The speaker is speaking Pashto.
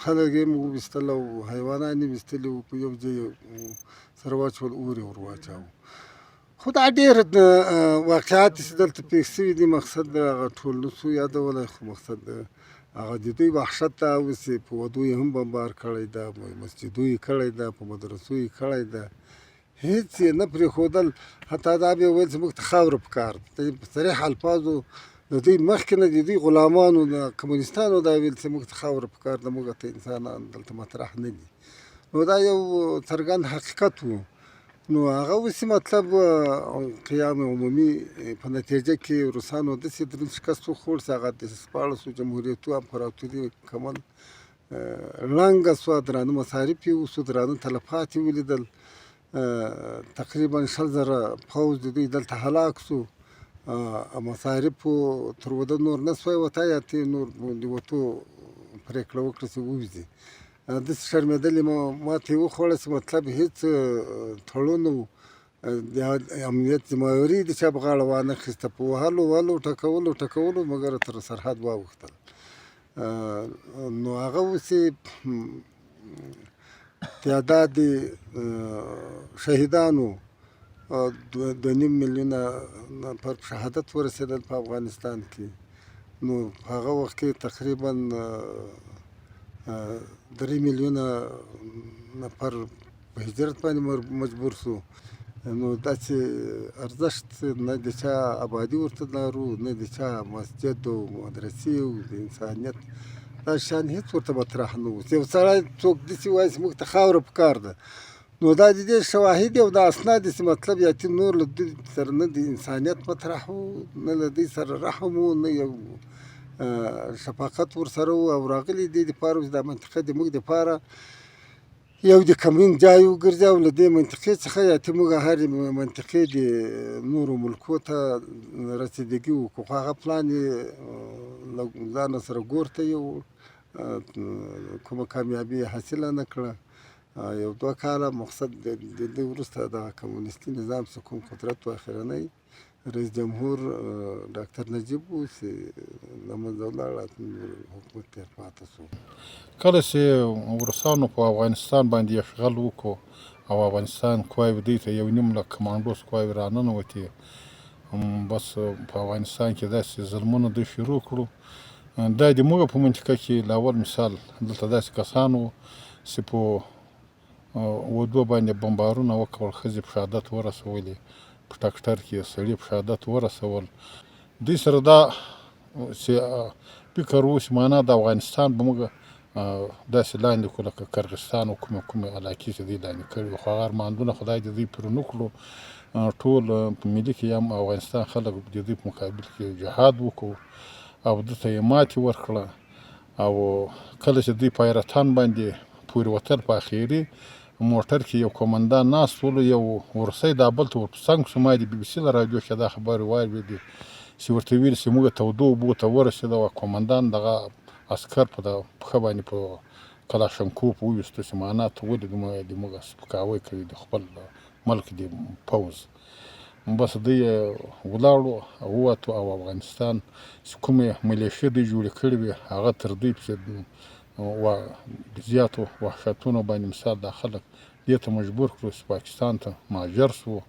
خلک یې هم وویستل او حیوانان یې ویستلي وو، په یو ځای سره واچول، اور یې ور واچاوه. خو دا ډېر واقعات چې دلته پېښ شوي دي، مقصد د هغه ټول نه شو یادولی، خو مقصد د هغه د دوی وحشت دا اوس یې په ودو یې هم بمبار کړی ده، مسجدو یې کړی ده، په مدرسو یې کړی ده، هېڅ یې نه پرېښودل. حتی دا به یې ویل چې موږ ته خاوره پکار ده. په صریح الفاظو د دوی مخکې نه د دوی غلامانو د کمونیستانو دا ویل چې موږ ته خاوره پکار ده، موږ ته انسانان دلته مطرح نه دي. نو دا یو څرګند حقیقت و. نو هغه اوس مطلب قیام عمومي په نتیجه کې روسانو داسې دروند شکست وخوړ چې هغه د 14 جمهوریتو امپراتوري کمل ړنګه شوه، درانه مصارف یې وشو، درانه تلفات یې ولیدل. تقریبا 20,000 پوځ د دوی دلته هلاک شو. مصارفو تر وده نور نه سوی وتی، یا ته نور د وتو پرېکړه وکړه چې ووځي. داسې شرمېدلې ماتې یې وخوړه چې مطلب هېڅ تړون و، د امنیت ذمهواري د چا په غاړه وانخیسته، په وهلو ټکولو مګر تر سرحد واوښتل. نو هغه اوس یې تعداد شهیدانو 2.5 میلیونه نفر په شهادت ورسېدل په افغانستان کې. نو په هغه وخت کې تقریبا 3 میلیونه نفر په هجرت باندې مجبور شو. نو داسې ارزښت نه د چا آبادي ورته لرو، نه د چا مسجد او مدرسې او د انسانیت دا شیان هېڅ ورته مطرح نه وو. یو سړی څوک داسې وایي چې موږ ته خاوره پکار ده، نو دا د دې شواهد او د اسناد چې مطلب یا چې نور له دوی سره نه د انسانیت مطرح وو، نه له دوی سره رحم وو، نه یو شفقت ورسره وو، او راغلي دې دپاره چې دا منطقه د موږ دپاره یو د کمرین ځای وګرځي، او له دې منطقې څخه یا چې موږ هرې منطقې د نورو ملکو ته رسېدګي وکړو. خو هغه پلان یې له ځانه سره ګور ته یووړ، کومه کامیابي یې حاصله نه کړه. 1-2 کاله مقصد د دې وروسته دغه کمونیستي نظام چې کوم قدرت و اخرنی رئیس جمهور ډاکټر نجیب و چې له منځه ولاړ، حکومت ترې پاته شو. کله چې روسانو په افغانستان باندې یرغل وکړو او افغانستان قواوې دوی ته 1.5 لک کمانډوس قواوې راننوتې، بس په افغانستان کې داسې ظلمونه دوی شروع کړو. دا د موږ په منطقه کې له اول مثال دلته داسې کسان وو چې په ودو باندې بمبارونه وکړل، ښځې په شهادت ورسولې، په ټکټر کې سړي په شهادت ورسول. دوی سره دا چې فکر و چې معنا د افغانستان به موږ داسې لاندې کړو لکه کرغستان او کومې علاقې چې دوی لاندې کړي وو. خو هغه ارمانونه خدای د دوی پرې نه کړو. ټول په ملي کې هم افغانستان خلک د دوی په مقابل کې جهاد وکړو او دلته یې ماتې ورکړه. او کله چې دوی په حیرتان باندې پورې وتل، په اخري موټر کې یو قومندان ناست ولو، یو روسۍ دا بل ته ورڅنګ شو. ما د BBC له راډیو کې دا خبرې واورېدې چې ورته ویل چې موږ تودو اوبو ته ورسېدو، او قومندان دغه عسکر په دغه پښه باندې په کلاشنکوف وویستو چې معنا ته ولې د موږ سپکاوی کوي د خپل ملک د پوځ. بس دوی ولاړو او ووتو، او افغانستان چې کومې ملیشې دوی جوړې کړې وې هغه تر دوی پسې زیاتو وحشتونو باندې مثال دا خلک دې ته مجبور کړو چې پاکستان ته مهاجر شو.